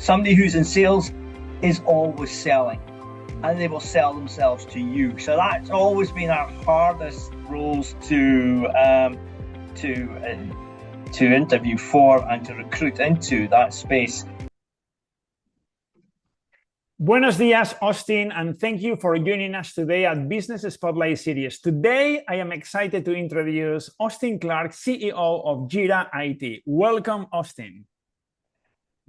Somebody who's in sales is always selling, and they will sell themselves to you. So that's always been our hardest roles to interview for and to recruit into that space. Buenos dias, Austen, and thank you for joining us today at Business Spotlight Series. Today, I am excited to introduce Austen Clark, CEO of Jera IT. Welcome, Austen.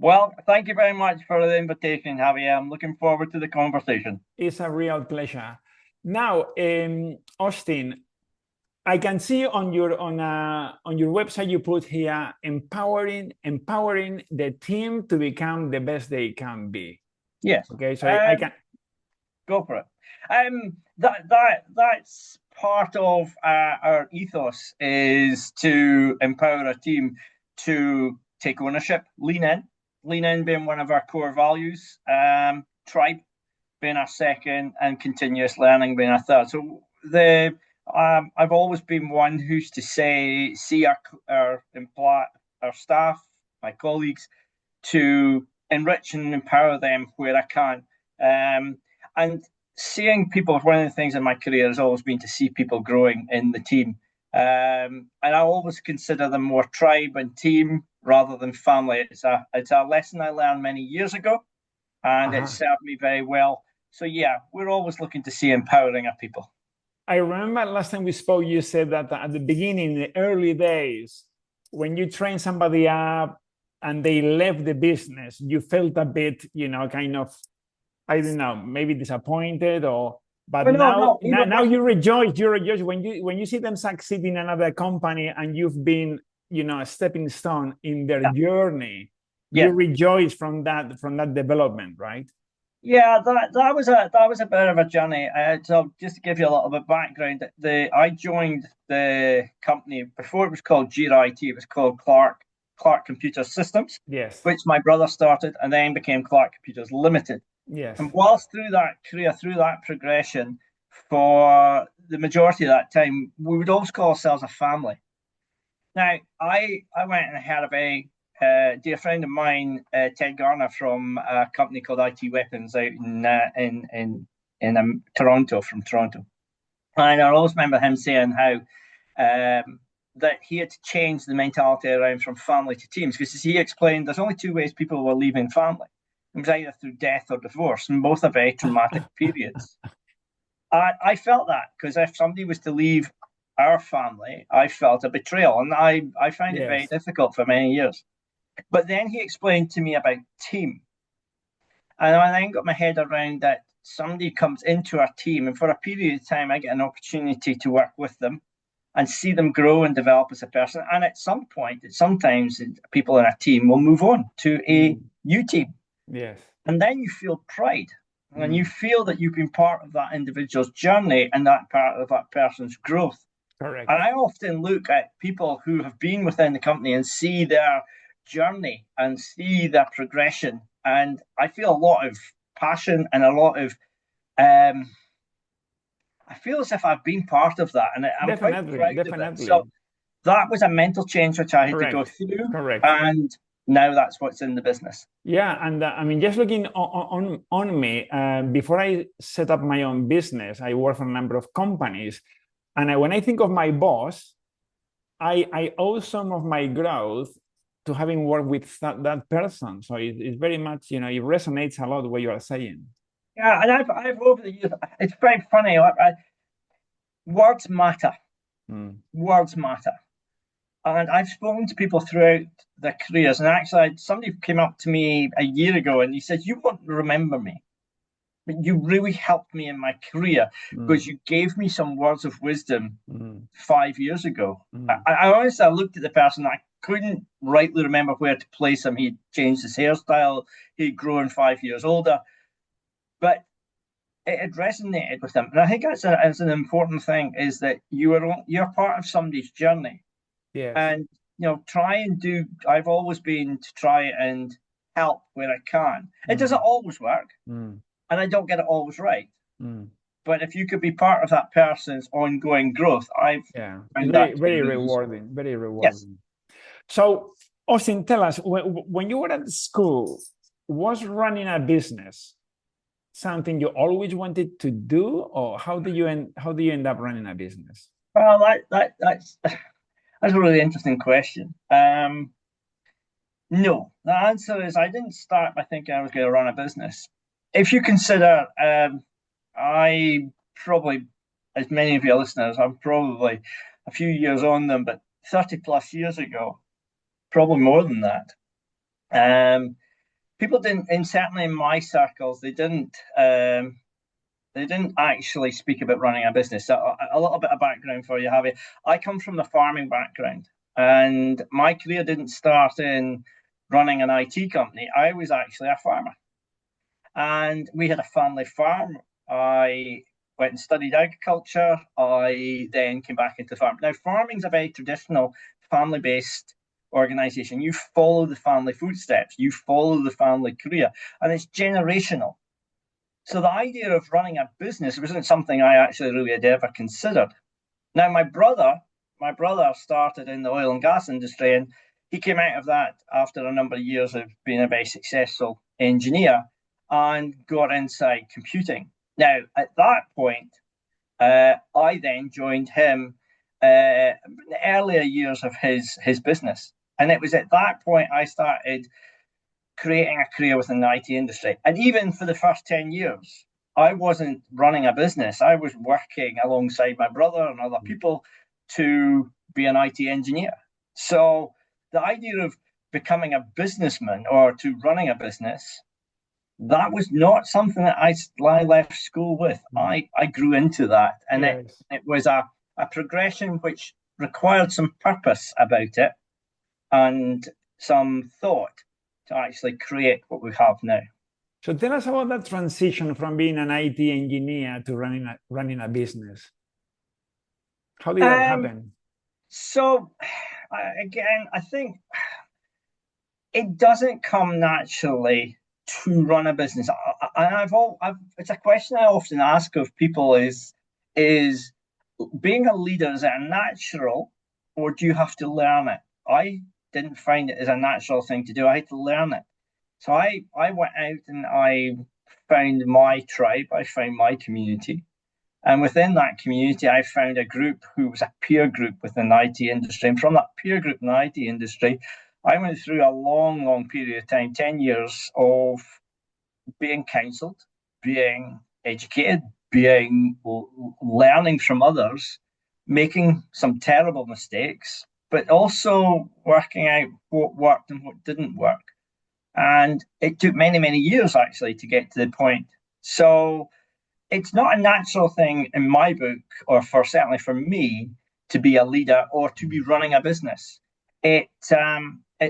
Well, thank you very much for the invitation, Javier. I'm looking forward to the conversation. It's a real pleasure. Now, Austen, I can see on your website you put here empowering the team to become the best they can be. Yes. Okay, so I can go for it. That's part of our ethos, is to empower a team to take ownership, lean in being one of our core values, tribe being our second, and continuous learning being our third. So I've always been one who's to see our staff, my colleagues, to enrich and empower them where I can. And seeing people, one of the things in my career has always been to see people growing in the team. And I always consider them more tribe and team rather than family. It's a lesson I learned many years ago, and it served me very well. So yeah, we're always looking to see empowering our people. I remember last time we spoke, you said that at the beginning, in the early days, when you train somebody up and they left the business, you felt a bit, kind of, I don't know, maybe disappointed but now you rejoice. You rejoice when you see them succeed in another company and you've been, a stepping stone in their journey. Yeah. You rejoice from that development, right? Yeah, that was a bit of a journey. So just to give you a little bit of background, I joined the company before it was called Jera IT. It was called Clark Computer Systems. Yes. Which my brother started and then became Clark Computers Limited. Yes. And whilst through that career, through that progression, for the majority of that time, we would always call ourselves a family. Now, I went and had a very dear friend of mine, Ted Garner, from a company called IT.Weapons out in Toronto, from Toronto. And I always remember him saying how that he had to change the mentality around from family to teams, because as he explained, there's only two ways people were leaving family. It was either through death or divorce, and both are very traumatic periods. I felt that, because if somebody was to leave our family, I felt a betrayal, and I found it very difficult for many years. But then he explained to me about team, and I then got my head around that somebody comes into our team, and for a period of time, I get an opportunity to work with them and see them grow and develop as a person. And at some point, sometimes people in a team will move on to a new team. Yes. And then you feel pride, and you feel that you've been part of that individual's journey and that part of that person's growth. Correct. And I often look at people who have been within the company and see their journey and see their progression. And I feel a lot of passion and a lot of I feel as if I've been part of that, and I'm quite proud of it. So that was a mental change which I had to go through. Correct. And now that's what's in the business. Yeah, and I mean, just looking on me, before I set up my own business, I worked for a number of companies, and when I think of my boss, I owe some of my growth to having worked with that person. So it's very much, it resonates a lot what you are saying. Yeah, and I've over the years, it's very funny. Words matter. Words matter. And I've spoken to people throughout their careers. And actually, somebody came up to me a year ago and he said, "You won't remember me, but you really helped me in my career because you gave me some words of wisdom 5 years ago." I honestly, I looked at the person, I couldn't rightly remember where to place him. He'd changed his hairstyle, he'd grown 5 years older. But it had resonated with them. And I think that's an important thing, is that you're part of somebody's journey. Yes. And, I've always been to try and help where I can. It doesn't always work, and I don't get it always right. But if you could be part of that person's ongoing growth, very rewarding, very rewarding. Yes. So, Austen, tell us, when you were at school, was running a business something you always wanted to do, or how do you end up running a business? Well, that's a really interesting question. No, the answer is I didn't start by thinking I was going to run a business. If you consider, I probably, as many of your listeners, I'm probably a few years on them, but 30 plus years ago, probably more than that. People didn't, and certainly in my circles, they didn't actually speak about running a business. So a little bit of background for you, Javi. I come from the farming background, and my career didn't start in running an IT company. I was actually a farmer, and we had a family farm. I went and studied agriculture. I then came back into farm. Now, farming is a very traditional family-based organization. You follow the family footsteps, you follow the family career, and it's generational. So the idea of running a business wasn't something I actually really had ever considered. Now, my brother started in the oil and gas industry, and he came out of that after a number of years of being a very successful engineer and got inside computing. Now, at that point, I then joined him in the earlier years of his business. And it was at that point I started creating a career within the IT industry. And even for the first 10 years, I wasn't running a business. I was working alongside my brother and other people to be an IT engineer. So the idea of becoming a businessman or to running a business, that was not something that I left school with. I grew into that. And Yes. it was a progression which required some purpose about it and some thought to actually create what we have now. So tell us about that transition from being an IT engineer to running a business. How did that Um, happen? so again, I think it doesn't come naturally to run a business. It's a question I often ask of people is being a leader, is it a natural or do you have to learn it? I didn't find it as a natural thing to do. I had to learn it. So I went out and I found my tribe, I found my community. And within that community, I found a group who was a peer group within the IT industry. And from that peer group in the IT industry, I went through a long, long period of time, 10 years of being counseled, being educated, being learning from others, making some terrible mistakes, but also working out what worked and what didn't work. And it took many, many years actually to get to the point. So it's not a natural thing in my book, or for certainly for me, to be a leader or to be running a business. It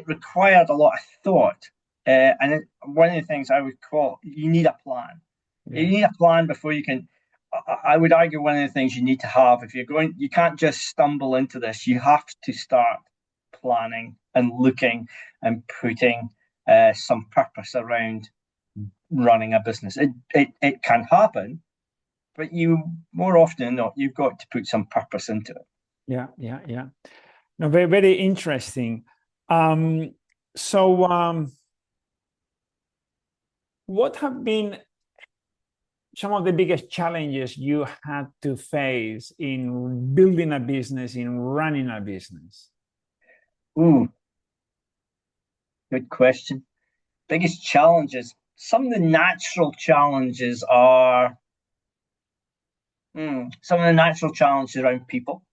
required a lot of thought, one of the things I would call you need a plan. You Yeah. need a plan before you can. I would argue one of the things you need to have if you're going, you can't just stumble into this. You have to start planning and looking and putting some purpose around running a business. It can happen, but you more often than not, you've got to put some purpose into it. Yeah. No, very, very interesting. Um, so, what have been some of the biggest challenges you had to face in building a business, in running a business? Ooh, good question. Biggest challenges. Some of the natural challenges are some of the natural challenges around people.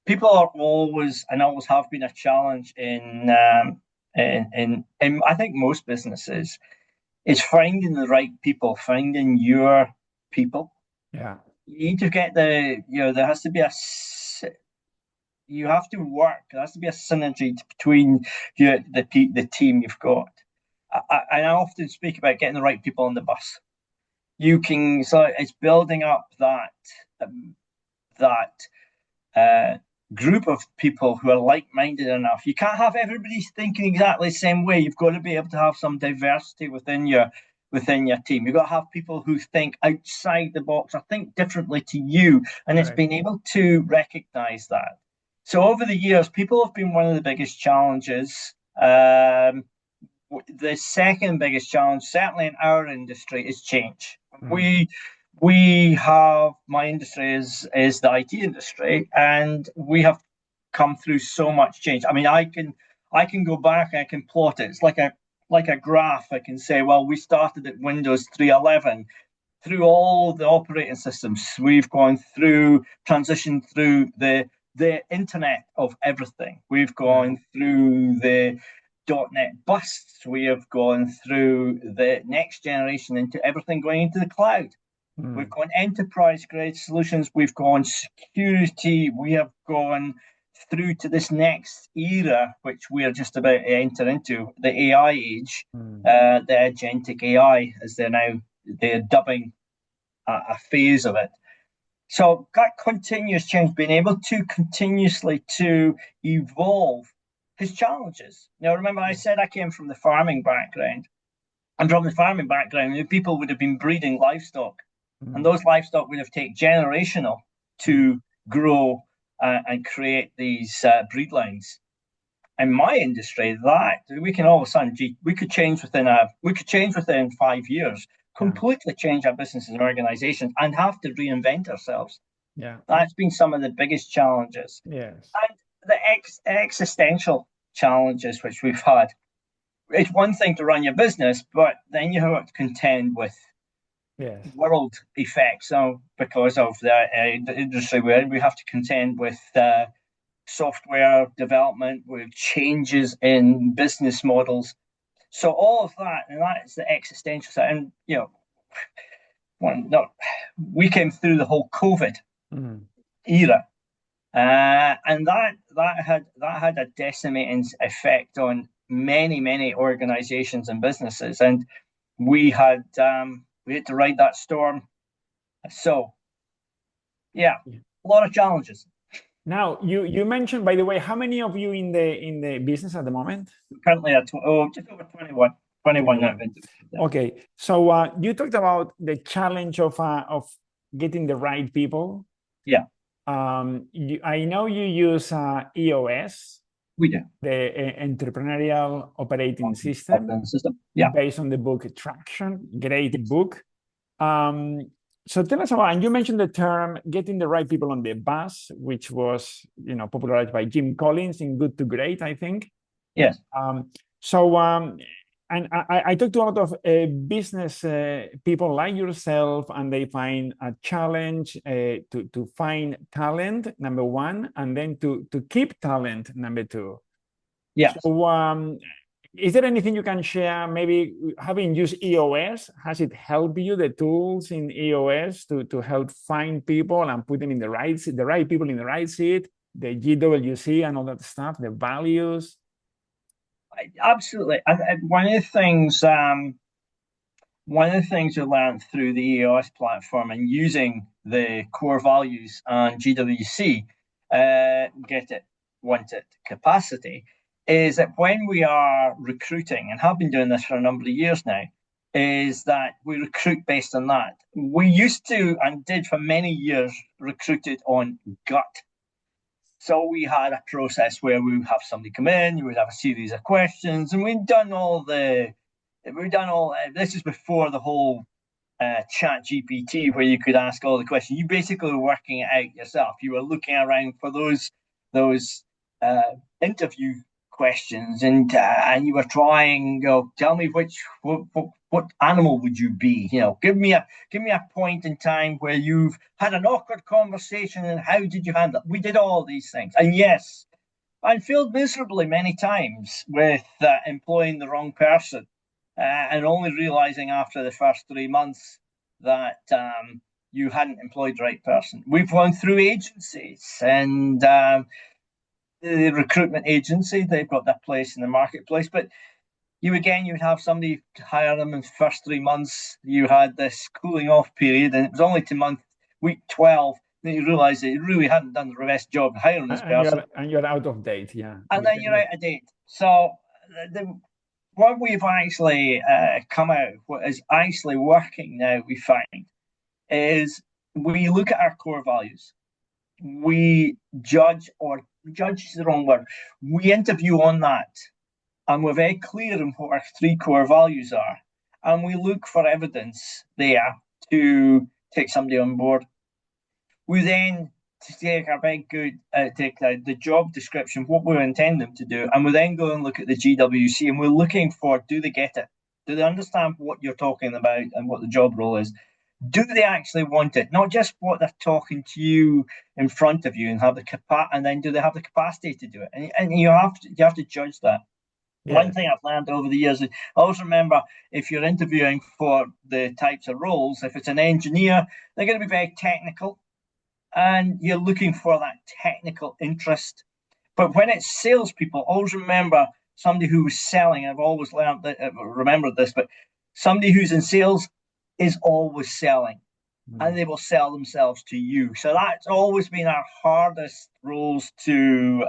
People are always and always have been a challenge in I think most businesses is finding the right people, finding your people. Yeah. You need to get there has to be you have to work. There has to be a synergy between the team you've got. I often speak about getting the right people on the bus. So it's building up that group of people who are like-minded enough. You can't have everybody thinking exactly the same way. You've got to be able to have some diversity within your team. You've got to have people who think outside the box or think differently to you, and it's Right. being able to recognize that. So over the years, people have been one of the biggest challenges. The second biggest challenge, certainly in our industry, is change. Mm. We have my industry is the IT industry, and we have come through so much change. I mean, I can go back and I can plot it. It's like a graph. I can say, well, we started at Windows 3.11 through all the operating systems. We've gone through transition through the internet of everything. We've gone through the .NET busts. We have gone through the next generation into everything going into the cloud. We've gone enterprise grade solutions. We've gone security. We have gone through to this next era, which we are just about to enter into, the AI age, the agentic AI, as they're dubbing a phase of it. So that continuous change, being able to continuously to evolve his challenges. Now, remember, I said I came from the farming background. And from the farming background, people would have been breeding livestock, and those livestock would have taken generational to grow and create these breed lines. In my industry, that we can all of a sudden we could change within 5 years, completely change our businesses and organizations, and have to reinvent ourselves. Yeah, that's been some of the biggest challenges. Yes. And the existential challenges which we've had. It's one thing to run your business, but then you have to contend with Yes. world effects. So because of the industry we're in, we have to contend with software development, with changes in business models. So all of that, and that's the existential side. And we came through the whole COVID era, and that had a decimating effect on many organizations and businesses, and we had to ride that storm. So, yeah, a lot of challenges. Now, you mentioned, by the way, how many of you in the business at the moment? Currently at just over 21 now. Okay, so you talked about the challenge of getting the right people. Yeah. I know you use EOS. We do. The entrepreneurial operating system. Yeah. Based on the book Traction, great book. So tell us about, and you mentioned the term getting the right people on the bus, which was popularized by Jim Collins in Good to Great, I think. Yes. And I talked to a lot of business people like yourself, and they find a challenge to find talent, number one, and then to keep talent, number two. Yeah. So is there anything you can share? Maybe having used EOS, has it helped you, the tools in EOS, to help find people and put them in the right people in the right seat, the GWC and all that stuff, the values? Absolutely. One of the things you learn through the EOS platform and using the core values and GWC, get it, want it, capacity, is that when we are recruiting, and have been doing this for a number of years now, is that we recruit based on that. We used to, and did for many years, recruited on gut. So we had a process where we would have somebody come in, you would have a series of questions, and this is before the whole chat GPT, where you could ask all the questions. You basically were working it out yourself. You were looking around for those interview questions, and you were trying, tell me what animal would you be? Give me a point in time where you've had an awkward conversation and how did you handle it? We did all these things, and yes, I failed miserably many times with employing the wrong person, and only realizing after the first 3 months that you hadn't employed the right person. We've gone through agencies, and the recruitment agency, they've got their place in the marketplace, but you would have somebody hire them in the first 3 months. You had this cooling off period, and it was only to week 12 that you realize that you really hadn't done the best job hiring this person. And you're out of date, yeah. And then you're out of date. So what we've actually come out, what is actually working now, we find, is we look at our core values. We judge is the wrong word. We interview on that. and we're very clear on what our three core values are, and we look for evidence there to take somebody on board. We then take a very good take the job description, what we intend them to do, and we then go and look at the GWC, and we're looking for, do they get it? Do they understand what you're talking about and what the job role is? Do they actually want it? Not just what they're talking to you in front of you and have the and then do they have the capacity to do it? And you have to judge that. Yeah. One thing I've learned over the years is always remember, if you're interviewing for the types of roles, if it's an engineer, they're going to be very technical, and you're looking for that technical interest. But when it's salespeople, always remember somebody who was selling. I've always learned that, remembered this, but somebody who's in sales is always selling, and they will sell themselves to you. So that's always been our hardest roles to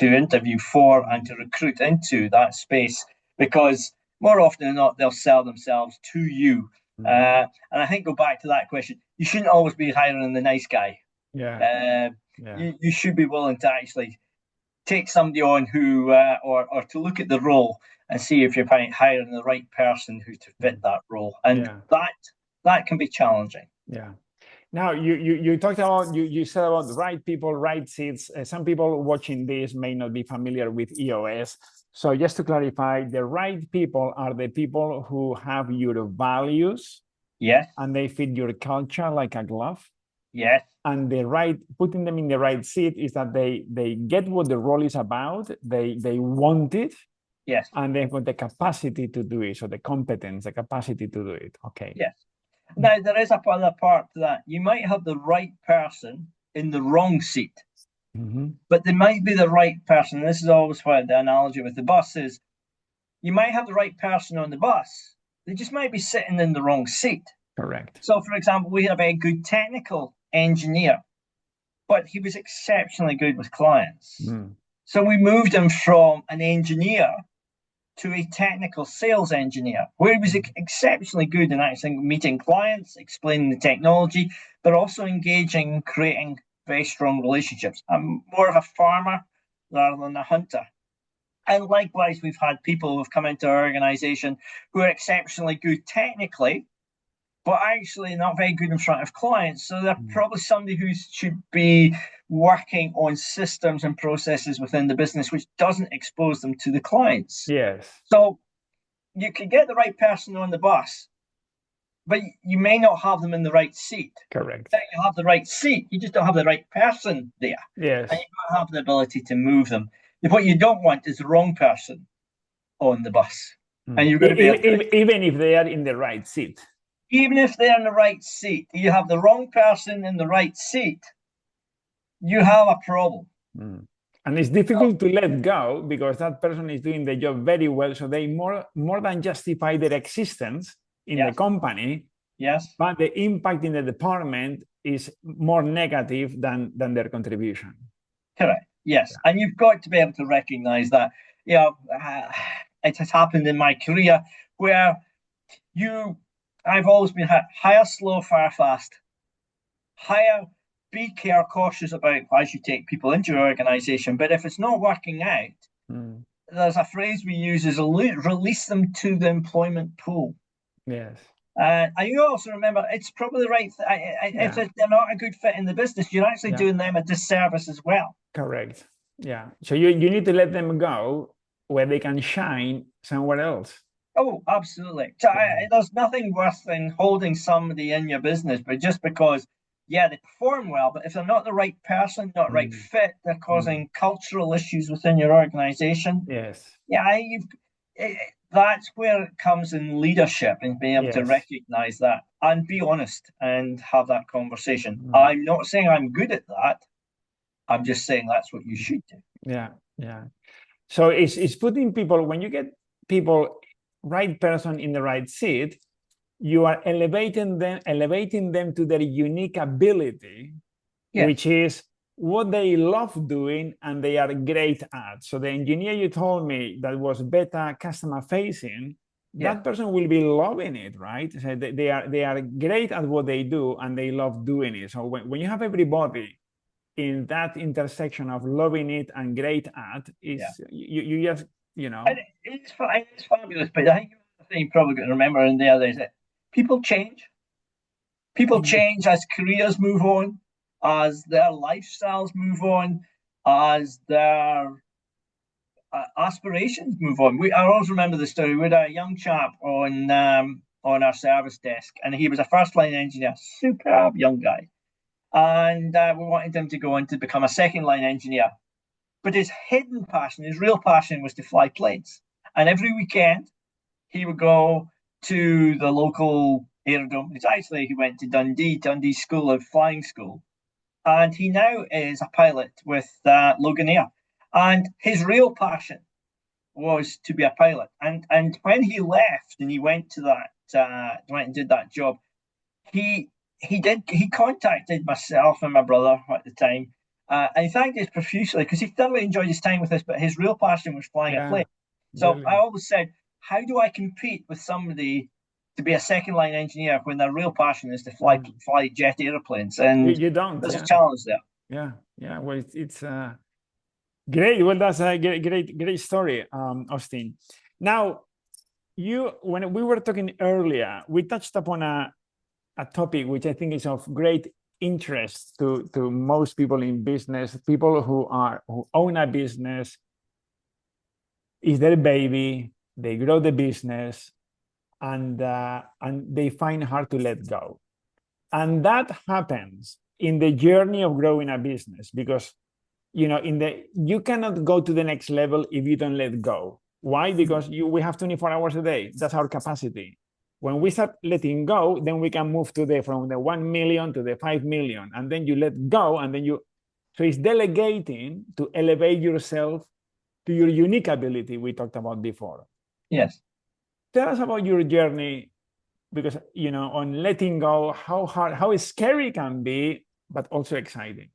interview for and to recruit into that space, because more often than not, they'll sell themselves to you. And I think, go back to that question, you shouldn't always be hiring the nice guy. You should be willing to actually take somebody on who, or to look at the role and see if you're hiring the right person who to fit that role. And that can be challenging. Yeah. Now, you talked about, you said about the right people, right seats. Some people watching this may not be familiar with EOS. So just to clarify, the right people are the people who have your values. Yes. And they fit your culture like a glove. Yes. And putting them in the right seat is that they get what the role is about. They want it. Yes. And they've got the capacity to do it. So the competence, the capacity to do it. Okay. Yes. Now, there is another part to that. You might have the right person in the wrong seat, but they might be the right person. This is always why the analogy with the bus is, you might have the right person on the bus. They just might be sitting in the wrong seat. Correct. So, for example, we had a very good technical engineer, but he was exceptionally good with clients. So we moved him from an engineer to a technical sales engineer, where he was exceptionally good in actually meeting clients, explaining the technology, but also engaging, creating very strong relationships. I'm more of a farmer rather than a hunter. And likewise, we've had people who've come into our organization who are exceptionally good technically, but actually not very good in front of clients. So they're probably somebody who should be working on systems and processes within the business, which doesn't expose them to the clients. Yes. So you could get the right person on the bus, but you may not have them in the right seat. Correct. You have the right seat, you just don't have the right person there. Yes. And you don't have the ability to move them. What you don't want is the wrong person on the bus. And you're going to be even if they are in the right seat. Even if they're in the right seat, you have the wrong person in the right seat, you have a problem. And it's difficult to let go because that person is doing the job very well. So they more than justify their existence in the company. Yes. But the impact in the department is more negative than their contribution. Correct. Yes. Yeah. And you've got to be able to recognize that. It has happened in my career where I've always been hire slow, fire fast. Be cautious about as you take people into your organization. But if it's not working out, there's a phrase we use is release them to the employment pool. Yes. And you also remember, it's probably the right if they're not a good fit in the business, you're actually doing them a disservice as well. Correct. Yeah. So you need to let them go where they can shine somewhere else. Oh, absolutely. So there's nothing worse than holding somebody in your business, but just because, they perform well, but if they're not the right person, not right fit, they're causing cultural issues within your organization. Yes. That's where it comes in leadership and being able to recognize that and be honest and have that conversation. I'm not saying I'm good at that. I'm just saying that's what you should do. Yeah. So it's putting people, when you get people, right person in the right seat, you are elevating them to their unique ability, which is what they love doing and they are great at. So the engineer you told me that was better customer facing, that person will be loving it, right? So they are great at what they do and they love doing it. So when you have everybody in that intersection of loving it and great at Yeah. is you just, And it's fabulous, but I think the thing you probably got to remember in there is that people change. People change as careers move on, as their lifestyles move on, as their aspirations move on. I always remember the story. We had a young chap on our service desk, and he was a first line engineer, superb young guy, and we wanted him to go on to become a second line engineer. But his hidden passion, his real passion, was to fly planes. And every weekend, he would go to the local aerodrome. It's actually he went to Dundee School of Flying School, and he now is a pilot with Loganair. And his real passion was to be a pilot. And when he left and he went to went and did that job, he contacted myself and my brother at the time, and he thanked us profusely because he thoroughly enjoyed his time with us. But his real passion was flying a plane. So I brilliant. always said, how do I compete with somebody to be a second line engineer when their real passion is to fly jet airplanes? And You don't, there's a yeah. challenge there. Yeah. Well, it's great. Well, that's a great story, Austen. Now, when we were talking earlier, we touched upon a topic which I think is of great interest to most people in business, people who own a business. Is their baby, they grow the business, and they find hard to let go. And that happens in the journey of growing a business because you cannot go to the next level if you don't let go. Why? Because we have 24 hours a day. That's our capacity. When we start letting go, then we can move from the 1 million to the 5 million, and then you let go, and then so it's delegating to elevate yourself to your unique ability we talked about before. Yes. Tell us about your journey, because on letting go, how scary it can be, but also exciting.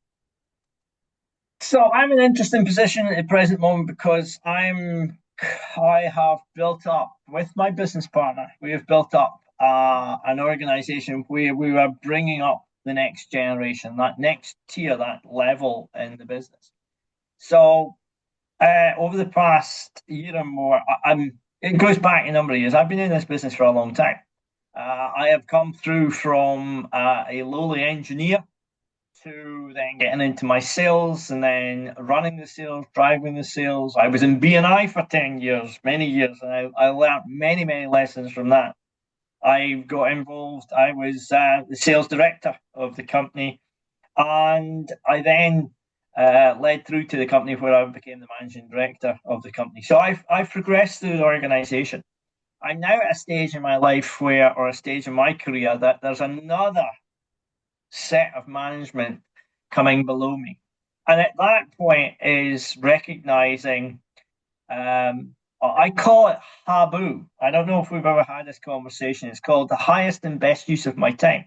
So I'm in an interesting position at the present moment because I have built up with my business partner. We have built up an organization where we are bringing up the next generation, that next tier, that level in the business. So over the past year or more, it goes back a number of years. I've been in this business for a long time. I have come through from a lowly engineer to then getting into my sales and then running the sales, driving the sales. I was in B&I for 10 years, many years, and I learned many, many lessons from that. I got involved. I was the sales director of the company, and I then led through to the company where I became the managing director of the company. So I've progressed through the organization. I'm now at a stage in my life or a stage in my career that there's another set of management coming below me. And at that point is recognizing, I call it HABU. I don't know if we've ever had this conversation. It's called the highest and best use of my time.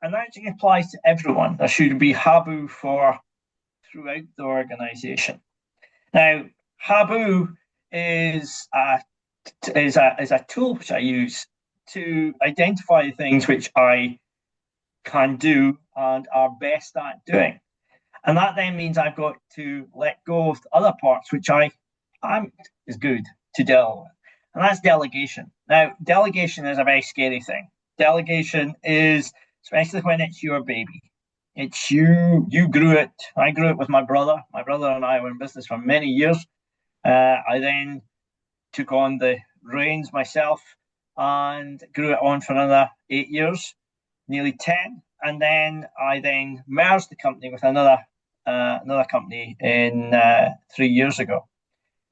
And that actually applies to everyone. There should be HABU throughout the organization. Now, HABU is a tool which I use to identify things which I can do and are best at doing. And that then means I've got to let go of other parts which I'm is good to deal with. And that's delegation. Now, delegation is a very scary thing. Delegation is, especially when it's your baby. It's you grew it. I grew it with my brother. My brother and I were in business for many years. I then took on the reins myself and grew it on for another 8 years, nearly 10. And then I merged the company with another company in 3 years ago.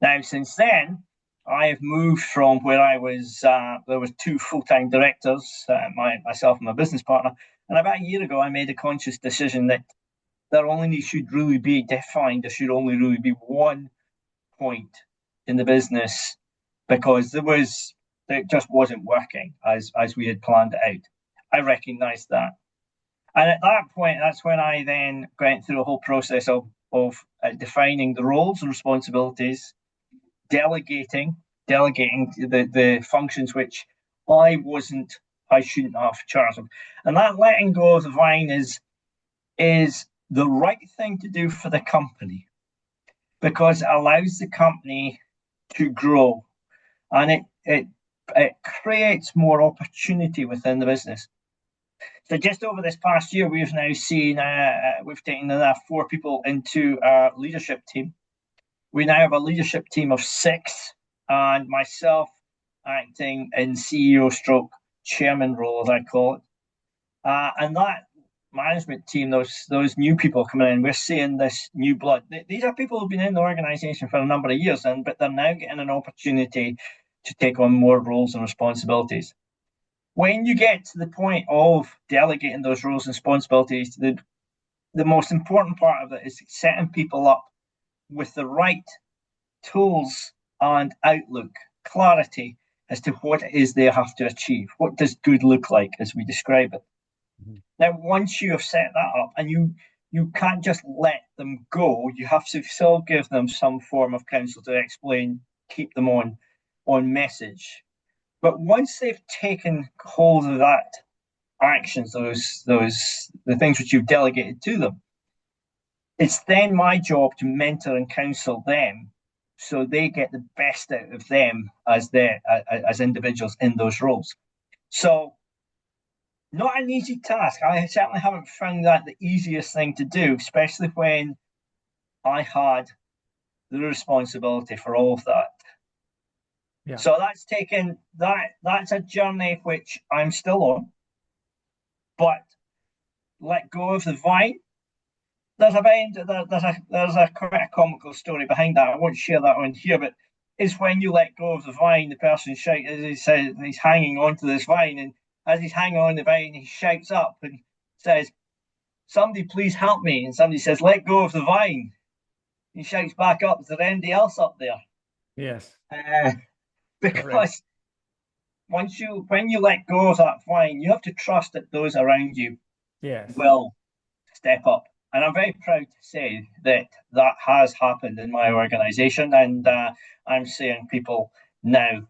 Now, since then, I have moved from where I was. There was two full-time directors, myself and my business partner. And about a year ago, I made a conscious decision that there only should really be defined. There should only really be one point in the business because it just wasn't working as we had planned it out. I recognised that. And at that point, that's when I then went through a whole process of defining the roles and responsibilities, delegating the functions which I shouldn't have charge of. And that letting go of the vine is the right thing to do for the company because it allows the company to grow and it creates more opportunity within the business. So just over this past year, we've now seen we've taken another 4 people into our leadership team. We now have a leadership team of 6, and myself acting in CEO stroke chairman role, as I call it. And that management team, those new people coming in, we're seeing this new blood. These are people who've been in the organization for a number of years, but they're now getting an opportunity to take on more roles and responsibilities. When you get to the point of delegating those roles and responsibilities, the most important part of it is setting people up with the right tools and outlook, clarity as to what it is they have to achieve. What does good look like as we describe it? Mm-hmm. Now, once you have set that up, and you can't just let them go, you have to still give them some form of counsel to explain, keep them on message. But once they've taken hold of that actions, the things which you've delegated to them, it's then my job to mentor and counsel them so they get the best out of them as individuals in those roles. So, not an easy task. I certainly haven't found that the easiest thing to do, especially when I had the responsibility for all of that. Yeah. So that's a journey which I'm still on. But let go of the vine. There's a quite a comical story behind that. I won't share that on here, but it's when you let go of the vine, the person shouts, as he says, he's hanging onto this vine, and as he's hanging on the vine, he shouts up and says, "Somebody please help me." And somebody says, "Let go of the vine." He shouts back up, "Is there anybody else up there?" Yes. Because correct. when you let go of that vine, you have to trust that those around you will step up. And I'm very proud to say that has happened in my organization, and I'm seeing people now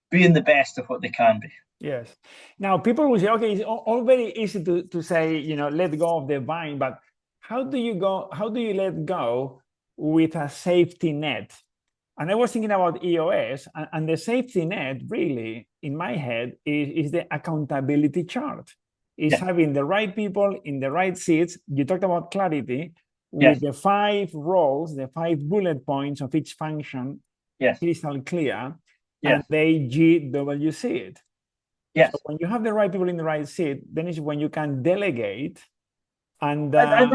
being the best of what they can be. Yes. Now, people will say, okay, it's all very easy to say, let go of the vine, but how do you let go with a safety net? And I was thinking about EOS, and the safety net really, in my head, is the accountability chart. Is having the right people in the right seats. You talked about clarity with the 5 roles, the 5 bullet points of each function, crystal clear, and they GWC it. Yes. So when you have the right people in the right seat, then it's when you can delegate. And that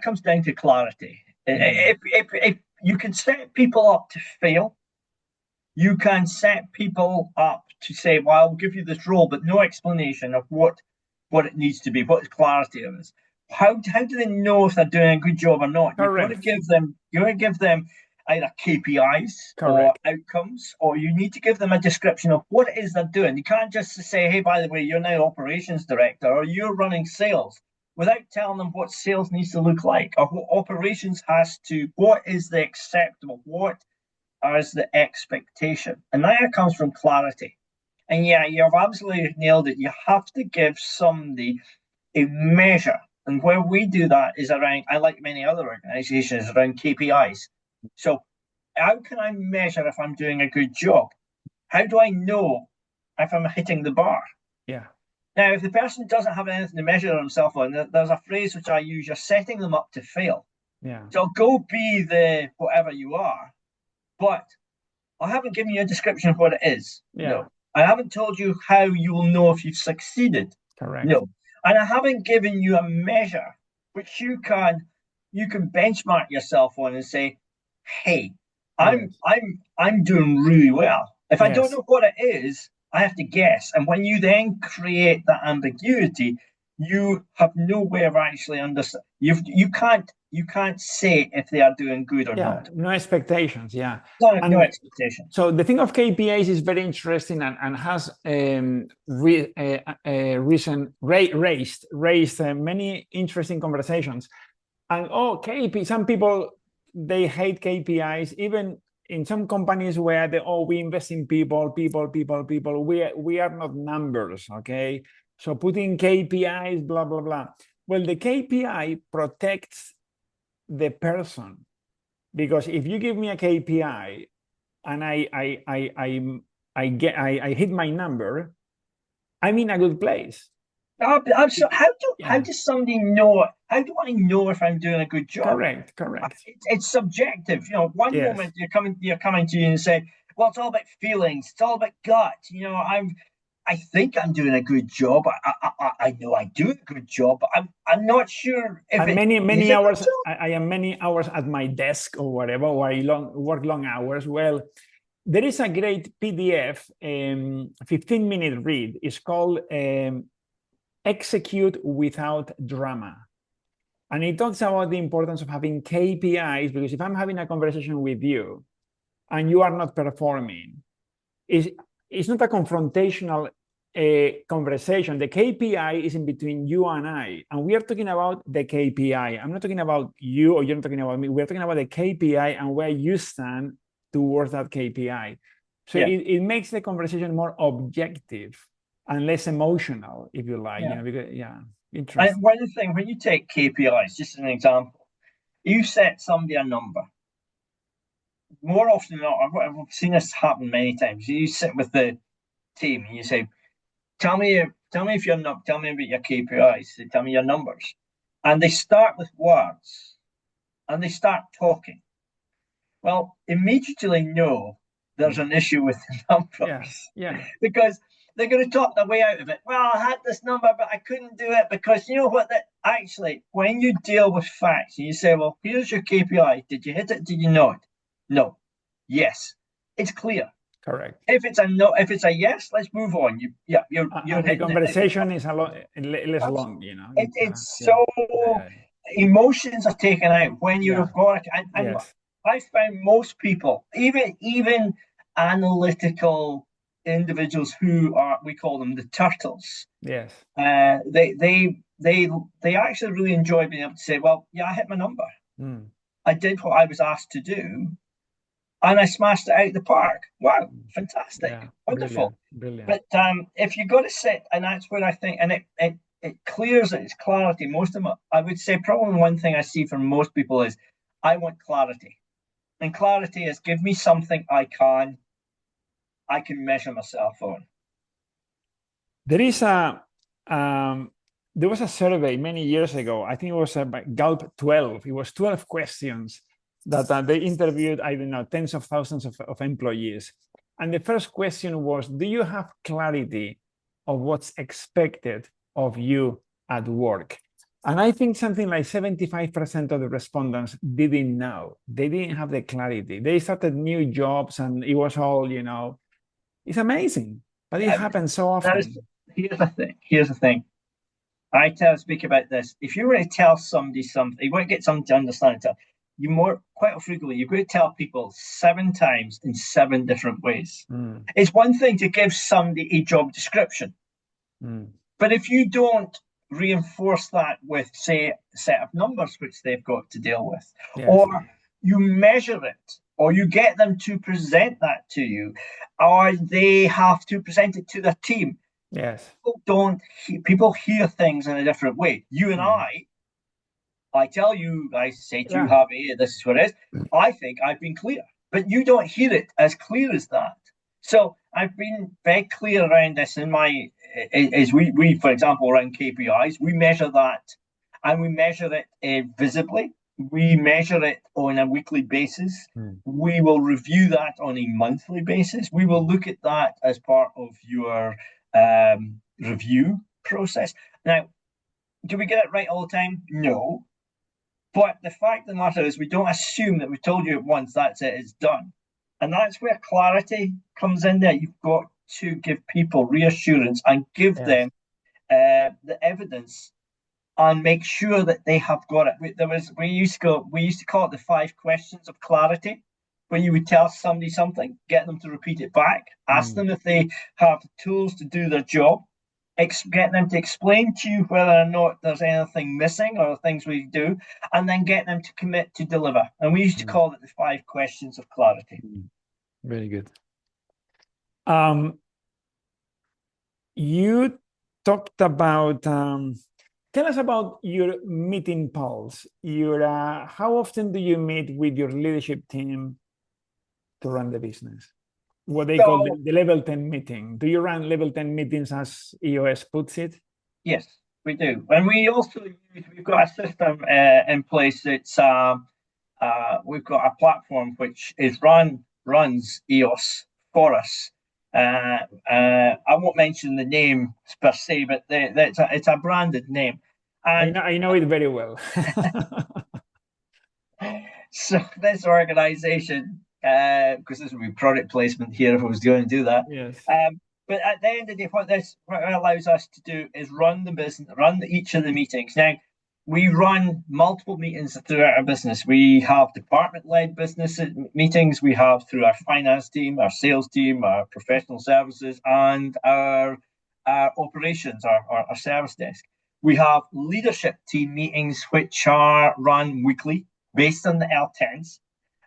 comes down to clarity. If you can set people up to fail, you can set people up to say, well, I'll give you this role, but no explanation of what it needs to be, what the clarity of it is. How do they know if they're doing a good job or not? Correct. You want to give them either KPIs or outcomes, or you need to give them a description of what it is they're doing. You can't just say, hey, by the way, you're now operations director or you're running sales without telling them what sales needs to look like or what operations what is the acceptable, what is the expectation. And that comes from clarity. And you've absolutely nailed it. You have to give somebody a measure. And where we do that is around, I like many other organizations, around KPIs. So how can I measure if I'm doing a good job? How do I know if I'm hitting the bar? Yeah. Now, if the person doesn't have anything to measure himself on, there's a phrase which I use, you're setting them up to fail. Yeah. So go be the whatever you are, but I haven't given you a description of what it is. Yeah. No. I haven't told you how you will know if you've succeeded. Correct. No. And I haven't given you a measure which you can benchmark yourself on and say, hey, I'm doing really well. If I don't know what it is, I have to guess. And when you then create that ambiguity, you have no way of actually understanding. You can't say if they are doing good or not. No expectations. Yeah. No expectations. So the thing of KPIs is very interesting and has raised many interesting conversations. And some people, they hate KPIs, even in some companies where we invest in people. We are not numbers, okay? So putting KPIs, blah, blah, blah. Well, the KPI protects the person, because if you give me a KPI and I hit my number, I'm in a good place. So how Yeah, does somebody know? How do I know if I'm doing a good job? correct, correct. It's subjective. One Yes. moment you're coming to you and say, "Well, it's all about feelings. It's all about gut." I think I'm doing a good job. I know I do a good job, but I'm not sure if And it is many a good hours, job. I am many hours at my desk or whatever, or I work long hours. Well, there is a great PDF, 15-minute read. It's called Execute Without Drama. And it talks about the importance of having KPIs, because if I'm having a conversation with you and you are not performing, it's not a confrontational conversation. The KPI is in between you and I, and we are talking about the KPI. I'm not talking about you, or you're not talking about me. We're talking about the KPI and where you stand towards that KPI. So Yeah, it makes the conversation more objective and less emotional, if you like. yeah. Because, yeah, And interesting. one thing, when you take KPIs, just as an example, you set somebody a number. More often than not, I've seen this happen many times. You sit with the team and you say, tell me if you're not, tell me about your KPIs. Tell me your numbers, and they start with words, and they start talking. Well, immediately know there's Mm. an issue with the Yeah, numbers yeah, because they're going to talk their way out of it. Well, I had this number, but I couldn't do it because you know what? That actually, when you deal with facts, and you say, "Well, here's your KPI. Did you hit it? Did you not? No. Yes. It's clear. correct. If it's a no, if it's a yes, let's move on. You're And the hitting it. It's conversation is a lot less That's long, you know. it's Yeah, so yeah, yeah, emotions are taken out when yeah. you've got it. And Yes, I found most people, even analytical individuals who are, we call them the turtles. yes. They actually really enjoy being able to say, well, yeah, I hit my number. Mm. I did what I was asked to do, and I smashed it out of the park. Wow, fantastic, Yeah, wonderful. brilliant, brilliant. But if you got to sit, and that's where I think, and it clears it, it's clarity. Most of them, I would say, probably one thing I see from most people is, I want clarity, and clarity is give me something I can measure myself on. There is um, there was a survey many years ago. I think it was by Galp 12. It was 12 questions that they interviewed, I don't know, tens of thousands of employees. And the first question was, do you have clarity of what's expected of you at work? And I think something like 75% of the respondents didn't know. They didn't have the clarity. They started new jobs and it was all, it's amazing, but it Yeah, happens so that is. often. Here's the thing. Here's the thing. Speak about this. If you were to tell somebody something, you want to get someone to understand it. You more quite frequently you're going to tell people 7 times in 7 different ways. Mm, It's one thing to give somebody a job description, mm. but if you don't reinforce that with, say, a set of numbers which they've got to deal with, Yes, or you measure it, or you get them to present that to you, or they have to present it to their team, yes. people hear things in a different way. You and Mm. I tell you, I say to you, Yeah. Javi, this is what it is. I think I've been clear, but you don't hear it as clear as that. So I've been very clear around this in my, as we for example, around KPIs, we measure that, and we measure it visibly. We measure it on a weekly basis. Mm. We will review that on a monthly basis. We will look at that as part of your review process. Now, do we get it right all the time? No. But the fact of the matter is, we don't assume that we told you it once, that's it, it's done. And that's where clarity comes in there. You've got to give people reassurance and give Yes. them the evidence and make sure that they have got it. We used to call it the 5 questions of clarity, where you would tell somebody something, get them to repeat it back, ask Mm. them if they have tools to do their job, get them to explain to you whether or not there's anything missing or things we do, and then get them to commit to deliver. And we used to Mm. call it the 5 questions of clarity. Mm. Very good. Um, you talked about Tell us about your meeting pulse. How often do you meet with your leadership team to run the business? What they call So the level 10 meeting. Do you run level 10 meetings as EOS puts it? yes, we do, and we've got a system in place that's we've got a platform which is runs EOS for us. I won't mention the name per se, but it's a branded name, and I know it very well. so this organization, because this would be product placement here if I was going to do that. Yes. But at the end of the day, what it allows us to do is run the business, each of the meetings. Now, we run multiple meetings throughout our business. We have department-led business meetings. We have through our finance team, our sales team, our professional services, and our operations, our service desk. We have leadership team meetings, which are run weekly based on the L10s.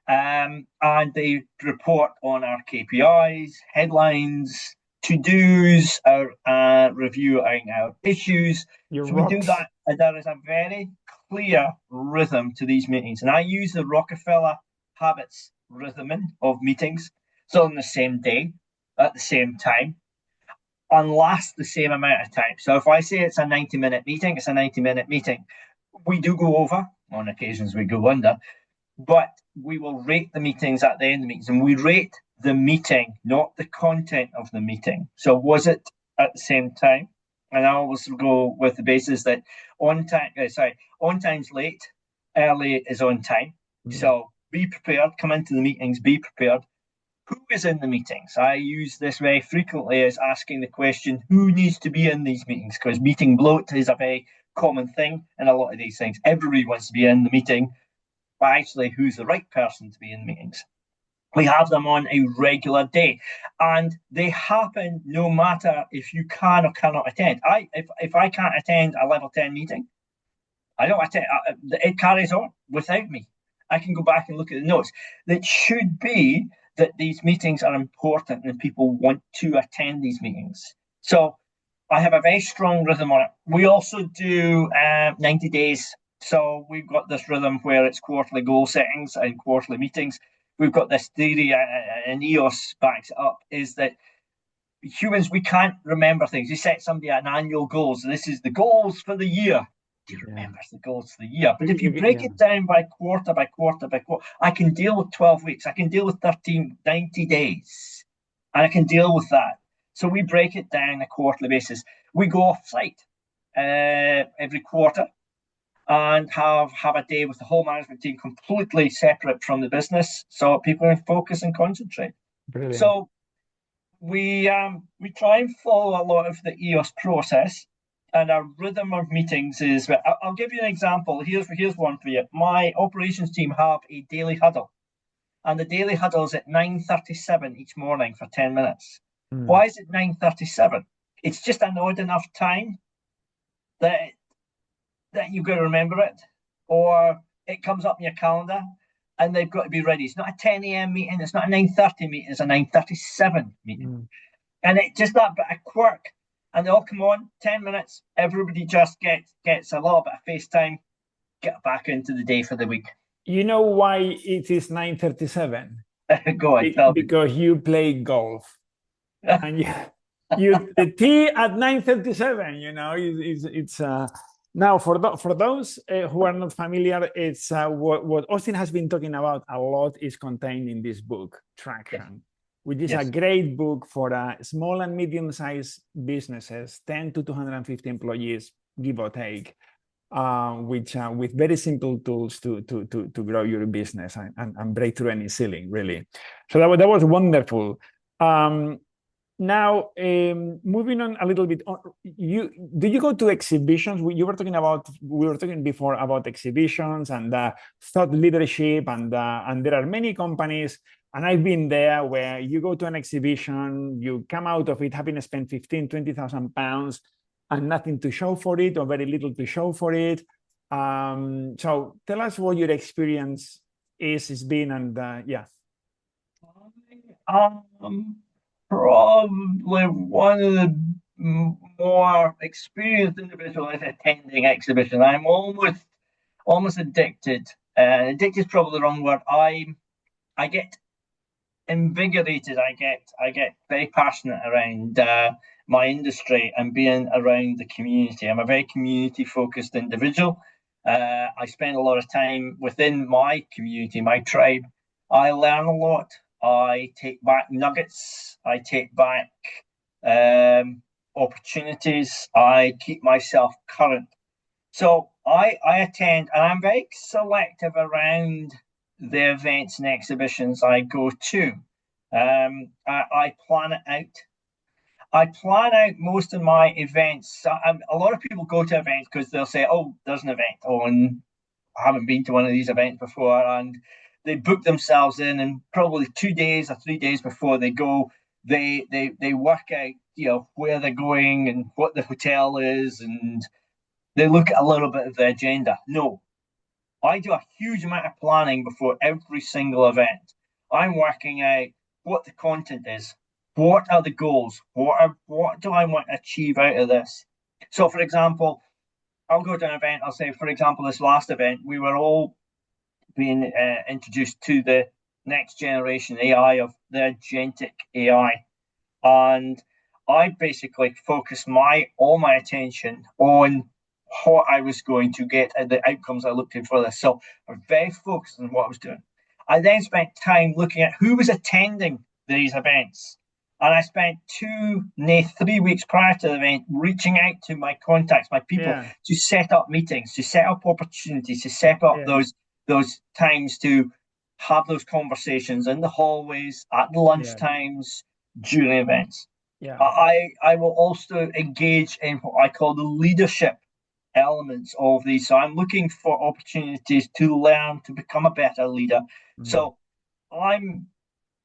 And they report on our KPIs, headlines, to-dos, our reviewing our issues. Your So we do rocks. that, and there is a very clear rhythm to these meetings. And I use the Rockefeller habits rhythming of meetings. So on the same day, at the same time, and last the same amount of time. So if I say it's a 90-minute meeting, it's a 90-minute meeting. We do go over, on occasions we go under, but we will rate the meetings at the end of the meetings, and we rate the meeting, not the content of the meeting. So was it at the same time? And I always go with the basis that on time's late, early is on time. So be prepared, come into the meetings, be prepared. Who is in the meetings? I use this very frequently as asking the question, who needs to be in these meetings? Because meeting bloat is a very common thing in a lot of these things. Everybody wants to be in the meeting, but actually, who's the right person to be in meetings? We have them on a regular day, and they happen no matter if you can or cannot attend. If I can't attend a level 10 meeting, I don't attend. It carries on without me. I can go back and look at the notes. It should be that these meetings are important and people want to attend these meetings. So I have a very strong rhythm on it. We also do 90 days. So we've got this rhythm where it's quarterly goal settings and quarterly meetings. We've got this theory, and EOS backs it up, is that humans, we can't remember things. You set somebody an annual goals. So this is the goals for the year. Do you remember the goals for the year? But if you break it down by quarter, I can deal with 12 weeks. I can deal with 90 days. And I can deal with that. So we break it down on a quarterly basis. We go off site every quarter and have a day with the whole management team completely separate from the business, so people can focus and concentrate. Brilliant. So we try and follow a lot of the EOS process, and our rhythm of meetings is. I'll give you an example. Here's one for you. My operations team have a daily huddle, and the daily huddle is at 9:37 each morning for 10 minutes. Why is it 9:37? It's just an odd enough time that you've got to remember it, or it comes up in your calendar, and they've got to be ready. It's not a 10 a.m. meeting. It's not a 9:30 meeting. It's a 9:37 meeting. And it's just that bit of quirk. And they all come on, 10 minutes. Everybody just gets a little bit of FaceTime, get back into the day for the week. You know why it is 9:37? Go on, because you play golf. And the tea at 9:37, it's now for those who are not familiar, it's what Austen has been talking about a lot is contained in this book, Traction, which is a great book for small and medium-sized businesses, 10 to 250 employees, give or take, which with very simple tools to grow your business and break through any ceiling, really. So that was wonderful. Now, moving on a little bit, do you go to exhibitions? We were talking before about exhibitions and thought leadership, and there are many companies, and I've been there, where you go to an exhibition, you come out of it having spent 15,000, 20,000 pounds and nothing to show for it, or very little to show for it. So tell us what your experience has been, and Probably one of the more experienced individual is attending exhibition. I'm almost addicted. Addicted is probably the wrong word. I get invigorated. I get very passionate around my industry and being around the community. I'm a very community focused individual. I spend a lot of time within my community, my tribe. I learn a lot. I take back nuggets. I take back opportunities. I keep myself current. So I attend, and I'm very selective around the events and exhibitions I go to. I plan it out. I plan out most of my events. A lot of people go to events because they'll say, "Oh, there's an event," and I haven't been to one of these events before, and they book themselves in, and probably 2 days or 3 days before they go, they work out, where they're going and what the hotel is, and they look at a little bit of the agenda. No, I do a huge amount of planning before every single event. I'm working out what the content is, what are the goals, what do I want to achieve out of this. So, for example, I'll go to an event. I'll say, for example, this last event, we were all being introduced to the next generation AI of the agentic AI, and I basically focused all my attention on what I was going to get and the outcomes I looked in for this. So I'm very focused on what I was doing. I then spent time looking at who was attending these events. And I spent 3 weeks prior to the event reaching out to my contacts, my people, Yeah. to set up meetings, to set up opportunities, to set up Yeah. those times to have those conversations in the hallways, at the lunch Yeah. times, during events. Yeah. I will also engage in what I call the leadership elements of these. So I'm looking for opportunities to learn to become a better leader. So I'm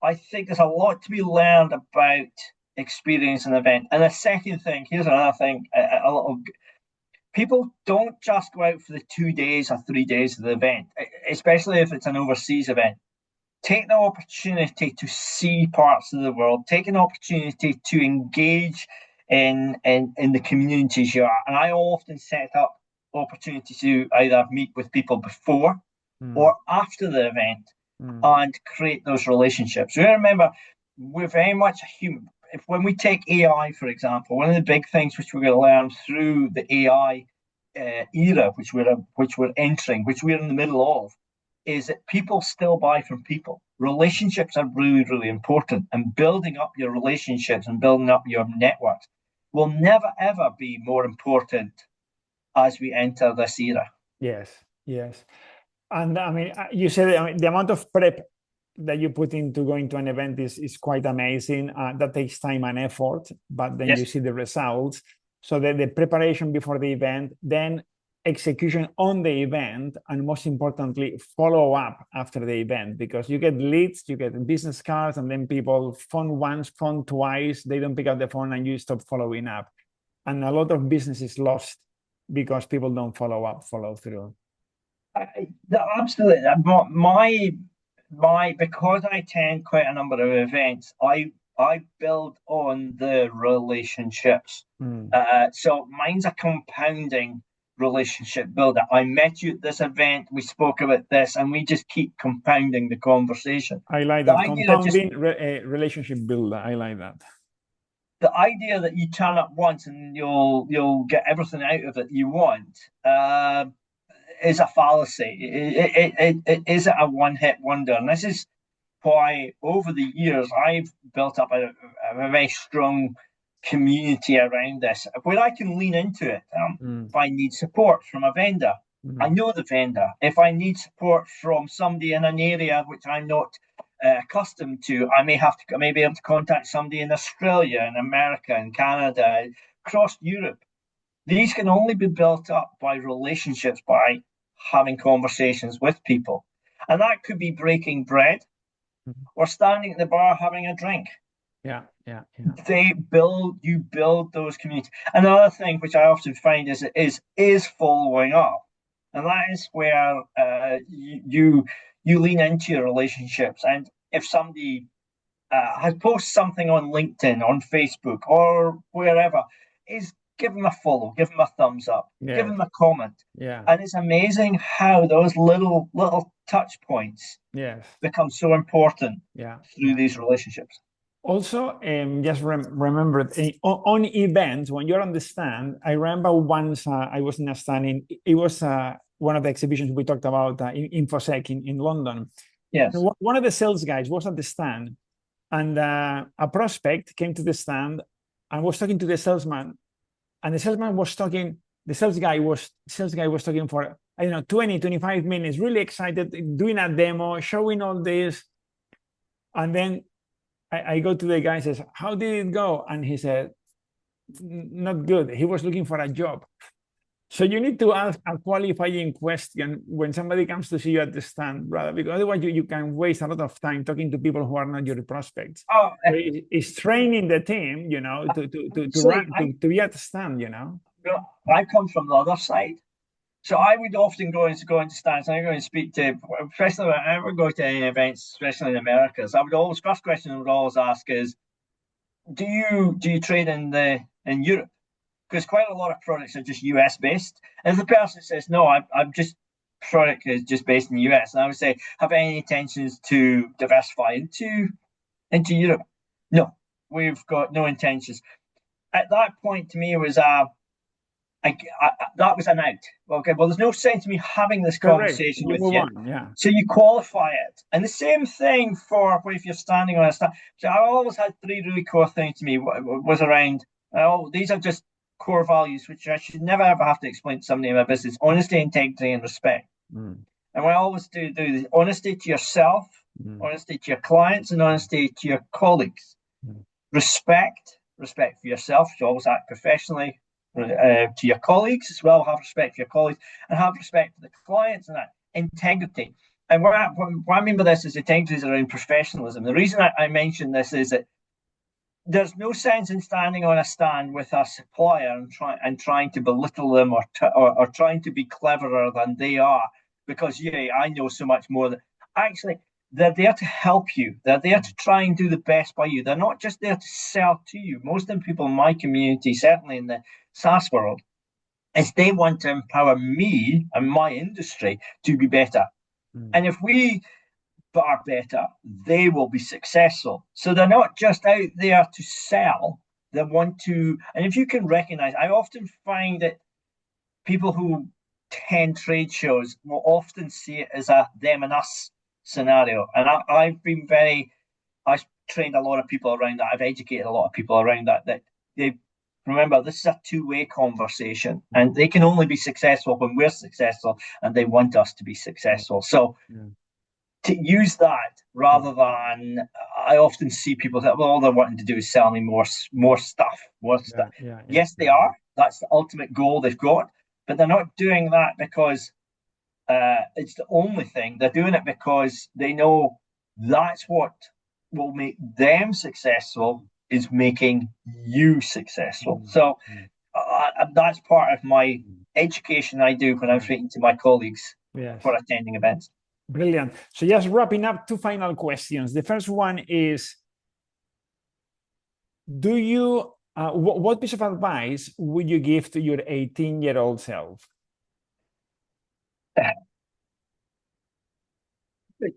I think there's a lot to be learned about experience an event. And the second thing, here's another thing, a little people don't just go out for the 2 days or 3 days of the event, especially if it's an overseas event. Take the opportunity to see parts of the world, take an opportunity to engage in the communities you are. And I often set up opportunities to either meet with people before or after the event and create those relationships. You remember, we're very much a human. If when we take AI, for example, one of the big things which we're going to learn through the AI era, which we're entering, which we're in the middle of, is that people still buy from people. Relationships are really, really important, and building up your relationships and building up your networks will never ever be more important as we enter this era. Yes. Yes. And I mean, you said, I mean, the amount of prep that you put into going to an event is quite amazing. That takes time and effort, but then you Yes. see the results. So the preparation before the event, then execution on the event, and most importantly, follow up after the event, because you get leads, you get business cards, and then people phone once, phone twice, they don't pick up the phone, and you stop following up. And a lot of business is lost because people don't follow up, follow through. Absolutely. My because I attend quite a number of events, I build on the relationships. So mine's a compounding relationship builder. I met you at this event, we spoke about this, and we just keep compounding the conversation. I like The that. idea of just Compounding relationship builder. I like that. the idea that you turn up once and you'll get everything out of it you want is a fallacy. It isn't a one hit wonder, and this is why over the years I've built up a very strong community around this, where I can lean into it. If I need support from a vendor, I know the vendor. If I need support from somebody in an area which I'm not accustomed to, I may be able to contact somebody in Australia, in America, in Canada, across Europe. These can only be built up by relationships, by having conversations with people. And that could be breaking bread or standing at the bar having a drink. Yeah, yeah, yeah. You build those communities. Another thing which I often find is following up. And that is where you lean into your relationships. And if somebody has posted something on LinkedIn, on Facebook, or wherever, is give them a follow, give them a thumbs up, give Yes. them a comment. Yeah. And it's amazing how those little touch points Yes. become so important Yeah. through Yeah. these relationships. Also, just remember on events when you're on the stand. I remember once I was in a stand it was one of the exhibitions we talked about in InfoSec in London. Yes. One of the sales guys was at the stand, and a prospect came to the stand and was talking to the salesman, and the salesman was talking. The sales guy was talking for, I don't know, 20, 25 minutes, really excited, doing a demo, showing all this, and then I go to the guy and says, "How did it go?" And he said, "Not good. He was looking for a job." So you need to ask a qualifying question when somebody comes to see you at the stand, brother, because otherwise you can waste a lot of time talking to people who are not your prospects. Oh, So it's training the team, actually, to be at the stand, you know. I come from the other side. So I would often go into stands and I go and speak to, especially when I ever go to any events, especially in Americas. I would always first question I would always ask is, do you trade in Europe? Because quite a lot of products are just US based. And if the person says no, I'm just product is just based in the US, and I would say, have any intentions to diversify into Europe? No, we've got no intentions. At that point, to me, it was that was an out. Okay, well, there's no sense in me having this Correct. conversation You with move you. on. Yeah. So you qualify it. And the same thing for if you're standing on a stand. So I always had three really core things to me was around, oh, these are just core values, which I should never ever have to explain to somebody in my business: honesty, integrity, and respect. Mm, And what I always do the honesty to yourself, mm, honesty to your clients, and honesty to your colleagues. mm, Respect for yourself. You always act professionally to your colleagues as well. Have respect for your colleagues and have respect for the clients and that integrity. And what I mean by this is integrity is around professionalism. The reason I mention this is that there's no sense in standing on a stand with a supplier and trying to belittle them or trying to be cleverer than they are because yeah, I know so much more. Actually, they're there to help you. They're there to try and do the best by you. They're not just there to sell to you. Most of the people in my community, certainly in the SaaS world, is they want to empower me and my industry to be better. mm. And if we are better, they will be successful. So they're not just out there to sell, they want to. And if you can recognize, I often find that people who attend trade shows will often see it as a them and us scenario. And I've been I've trained a lot of people around that. I've educated a lot of people around that they remember this is a two-way conversation and they can only be successful when we're successful and they want us to be successful. So Yeah. to use that rather than I often see people that well all they're wanting to do is sell me more stuff, more stuff. Yeah. Yeah. Yeah. Yes, they are. That's the ultimate goal they've got, but they're not doing that because it's the only thing. They're doing it because they know that's what will make them successful is making you successful. Mm, So mm, that's part of my mm. education I do when I'm Yeah. speaking to my colleagues Yes. for attending events. Brilliant. So just wrapping up, two final questions. The first one is, do you what piece of advice would you give to your 18-year-old self?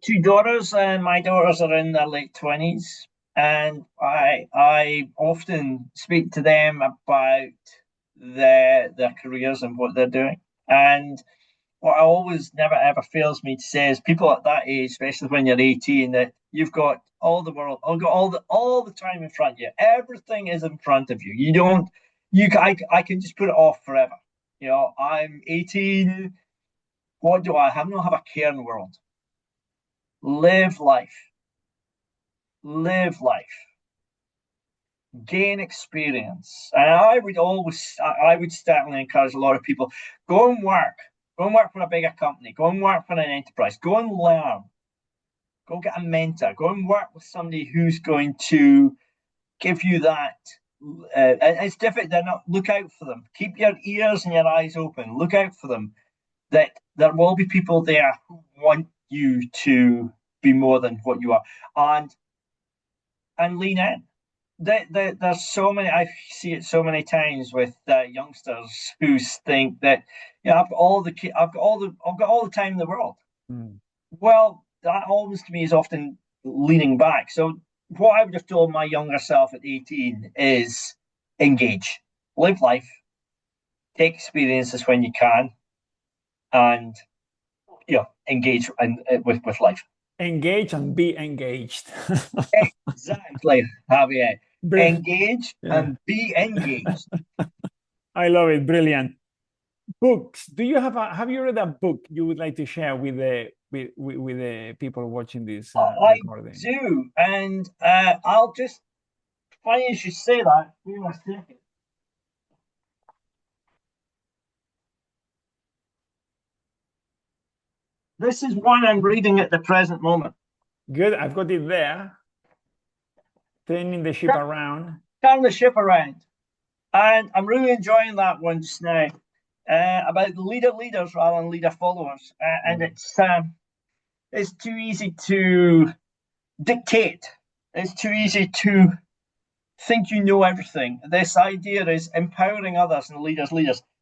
Two daughters, and my daughters are in their late 20s, and I often speak to them about their careers and what they're doing. And what I always never ever fails me to say is people at that age, especially when you're 18, that you've got all the world, you've got all the time in front of you. Everything is in front of you. You don't you I can just put it off forever. You know, I'm 18. What do I have? I don't have a care in the world. Live life. Live life. Gain experience. And I would certainly encourage a lot of people go and work. Go and work for a bigger company. Go and work for an enterprise. Go and learn. Go get a mentor. Go and work with somebody who's going to give you that. It's different. They're not. Look out for them. Keep your ears and your eyes open. Look out for them. That there will be people there who want you to be more than what you are. And and lean in. There's so many. I see it so many times with youngsters who think that I've got all the I've got all the time in the world. Mm. Well, that always to me is often leaning back. So what I would have told my younger self at 18 is engage, live life, take experiences when you can, and engage with life. Engage and be engaged. Exactly, Javier. Br- Engage yeah. and be engaged. I love it. Brilliant. Books. Do you have you read a book you would like to share with the people watching this I recording? do, and I'll just funny you should say that. Give me a second. This is one I'm reading at the present moment. Good. I've got it there. Turning the ship around. Turn the ship around, and I'm really enjoying that one just now. About the leaders rather than leader followers, and it's too easy to dictate. It's too easy to think you know everything. This idea is empowering others and leaders.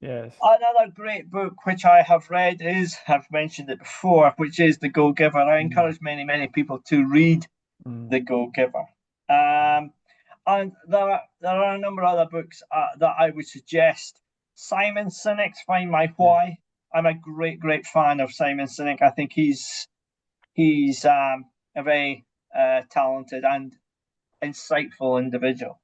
Yes. Another great book which I have read is, I've mentioned it before, which is The Go Giver. I encourage many people to read The Go Giver. And there are a number of other books that I would suggest. Simon Sinek's Find My Why. I'm a great fan of Simon Sinek. I think he's a very talented and insightful individual.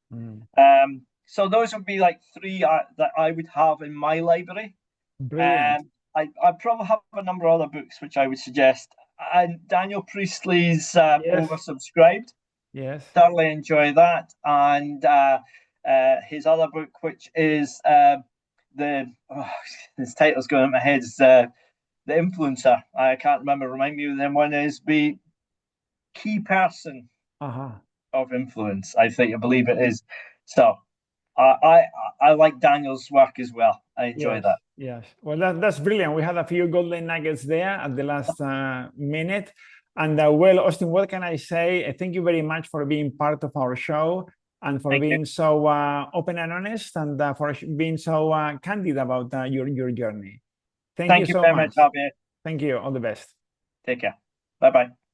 So those would be like three that I would have in my library. Brilliant. I probably have a number of other books which I would suggest. And Daniel Priestley's Yes. Oversubscribed. Yes. Thoroughly enjoy that. And his other book, which is his title's going in my head, is The Influencer. I can't remember. Remind me of them. One is The Key Person of Influence. I believe it is. So I like Daniel's work as well. I enjoy that. Yes. Well, that's brilliant. We had a few golden nuggets there at the last minute. And well, Austen, what can I say? Thank you very much for being part of our show and for Thank you. being so open and honest and for being so candid about your journey. Thank you Thank you so very much, much. Javier. Thank you. All the best. Take care. Bye bye.